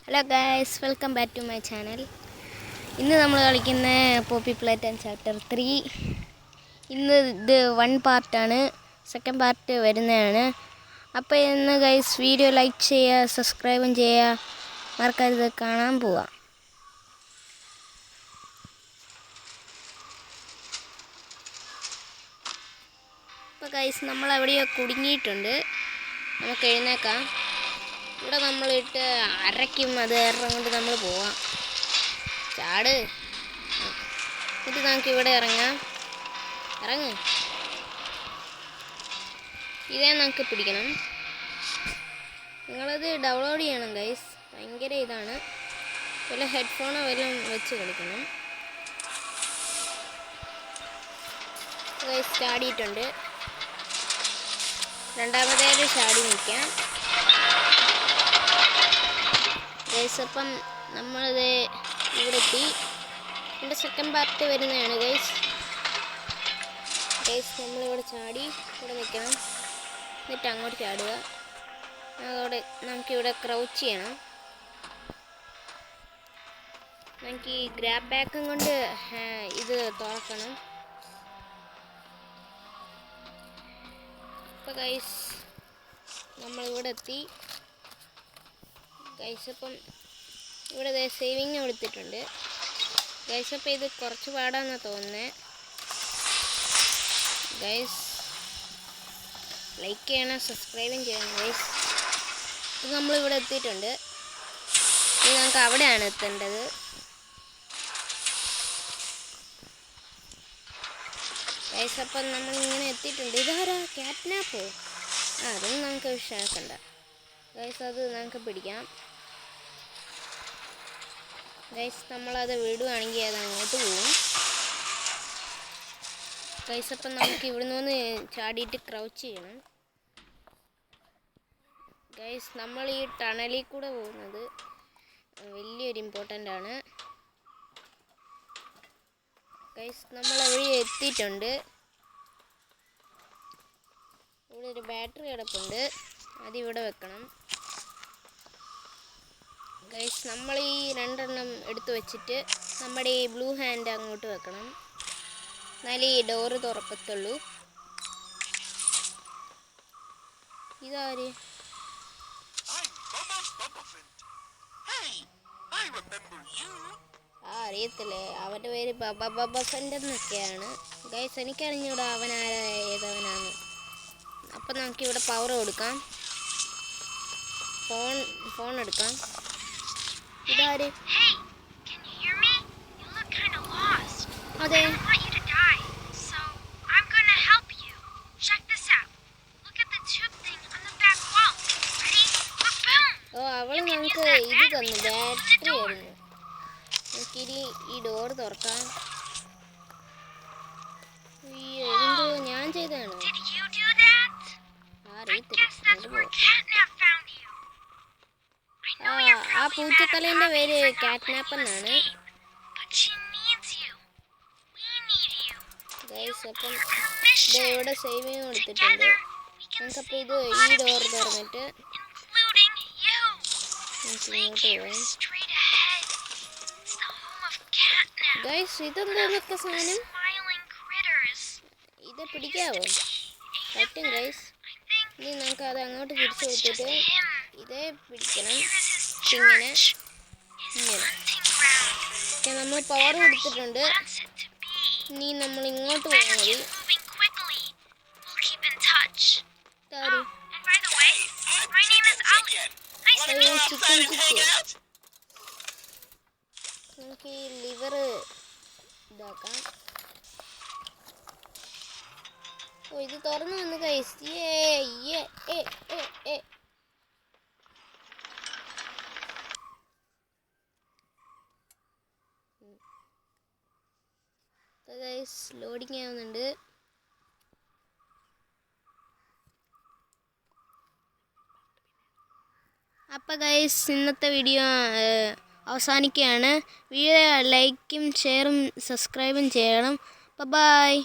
Hello guys, welcome back to my channel. ഇന്ന് നമ്മൾ കളിക്കുന്ന പോപ്പി പ്ലേറ്റൻ ചാപ്റ്റർ 3. ഇന്ന് ഇത് 1 പാർട്ടാണ്, സെക്കൻഡ് പാർട്ട് വരുന്നതാണ്. അപ്പോൾ ഇന്ന് ഗൈസ് വീഡിയോ ലൈക്ക് ചെയ്യുക, സബ്സ്ക്രൈബും ചെയ്യുക, മറക്കരുത്. കാണാൻ പോവാം. അപ്പോൾ ഗൈസ് നമ്മളെവിടെയോ കുടുങ്ങിയിട്ടുണ്ട്, നമുക്ക് എഴുന്നേക്കാം. ഇവിടെ നമ്മളിട്ട് അരയ്ക്കും, അത് കാരണം കൊണ്ട് നമ്മൾ പോവാം. ചാട്, എന്നിട്ട് നമുക്ക് ഇവിടെ ഇറങ്ങാം. ഇറങ്ങ്, ഇതേ നമുക്ക് പിടിക്കണം. നിങ്ങളത് ഡൗൺലോഡ് ചെയ്യണം ഗൈസ്, ഭയങ്കര ഇതാണ്. വല്ല ഹെഡ്ഫോണോ വല്ലതും വെച്ച് കളിക്കണം. ഗൈസ് ചാടിയിട്ടുണ്ട്, രണ്ടാമതേത് ചാടി നിൽക്കാം. ഗൈസ് അപ്പം നമ്മളിത് ഇവിടെ എത്തി. എൻ്റെ സെക്കൻഡ് പാർട്ട് വരുന്നതാണ് ഗൈസ്. നമ്മളിവിടെ ചാടി ഇവിടെ നിൽക്കണം, എന്നിട്ട് അങ്ങോട്ട് ചാടുക. നമുക്കിവിടെ ക്രൗച്ച് ചെയ്യണം. നമുക്ക് ഈ ഗ്രാബ് ബാക്കും കൊണ്ട് ഇത് തുറക്കണം. അപ്പോൾ ഗൈസ് നമ്മളിവിടെ എത്തി ഗൈസ്. അപ്പം ഇവിടെ സേവിങ് കൊടുത്തിട്ടുണ്ട് ഗൈസ്. അപ്പം ഇത് കുറച്ച് പാടാന്നാണ് തോന്നുന്നത് ഗൈസ്. ലൈക്ക് ചെയ്യണം, സബ്സ്ക്രൈബും ചെയ്യണം ഗൈസ്. ഇത് നമ്മളിവിടെ എത്തിയിട്ടുണ്ട്. ഇനി നമുക്ക് അവിടെയാണ് എത്തേണ്ടത്. ഗൈസ് അപ്പം നമ്മളിങ്ങനെ എത്തിയിട്ടുണ്ട്. ഇതാരാ, ക്യാറ്റ്നാപ്പോ? അതൊന്നും നമുക്ക് വിശ്വാസണ്ട ഗൈസ്, അത് നമുക്ക് പിടിക്കാം ഗൈസ്. നമ്മളത് വിടുവാണെങ്കിൽ അത് അങ്ങോട്ട് പോകും ഗൈസ്. അപ്പം നമുക്ക് ഇവിടുന്ന് ഒന്ന് ചാടിയിട്ട് ക്രൗച്ച് ചെയ്യണം ഗൈസ്. നമ്മൾ ഈ ടണലിൽ കൂടെ പോകുന്നത് വലിയൊരു ഇമ്പോർട്ടൻ്റ് ആണ് ഗൈസ്. നമ്മൾ അവിടെ എത്തിയിട്ടുണ്ട്. ഇവിടെ ഒരു ബാറ്ററി കിടപ്പുണ്ട്, അതിവിടെ വെക്കണം ഗൈസ്. നമ്മൾ ഈ 2 എണ്ണം എടുത്ത് വെച്ചിട്ട് നമ്മുടെ ഈ ബ്ലൂ ഹാൻഡ് അങ്ങോട്ട് വെക്കണം, എന്നാലേ ഈ ഡോറ് തുറക്കത്തുള്ളൂ. ഇതാര്? അറിയത്തില്ലേ, അവൻ്റെ പേര് ബബഫൻ്റ് എന്നൊക്കെയാണ് ഗൈസ്. എനിക്കറിഞ്ഞൂടാ അവനാരാ ഏതവനാണ്. അപ്പം നമുക്കിവിടെ പവർ കൊടുക്കാം, ഫോൺ എടുക്കാം. ഇതാര്? അതെ, ഓ അവള് നമുക്ക് ഇത് തന്നു, ബാറ്ററി ആയിരുന്നു. നമുക്കിനി ഈ ഡോർ തുറക്കാം. എന്തോ ഞാൻ ചെയ്തതാണോ? ആ പൂച്ചത്തലേൻ്റെ പേര് കാറ്റ്നാപ്പ് എന്നാണ് ഗൈസ്. അപ്പം ഇവിടെ സേവിങ് കൊടുത്തിട്ടുണ്ട്. നമുക്കപ്പോൾ ഇത് ഈ ഡോർ തുറന്നിട്ട് ഇങ്ങോട്ട് പോവാം ഗൈസ്. ഇതെന്തൊക്കെ സാധനം? ഇത് പിടിക്കാവോ? പറ്റും ഗൈസ്. ഇനി നമുക്ക് അത് അങ്ങോട്ട് തിരിച്ചു കൊടുത്തിട്ട് ഇതേ പിടിക്കണം, ഇങ്ങനെ നമ്മൾ പവർ കൊടുത്തിട്ടുണ്ട്. ഇനി നമ്മൾ ഇങ്ങോട്ട് പോയാൽ മതി. നമുക്ക് ഈ ലിവർ ഇതാക്കാം. ഓ ഇത് തുറന്നു വന്ന് ഗൈസ്. ഗൈസ് ലോഡിങ് ആവുന്നുണ്ട്. അപ്പോൾ ഗൈസ് ഇന്നത്തെ വീഡിയോ അവസാനിക്കുകയാണ്. വീഡിയോ ലൈക്കും ഷെയറും സബ്സ്ക്രൈബും ചെയ്യണം. ബൈ.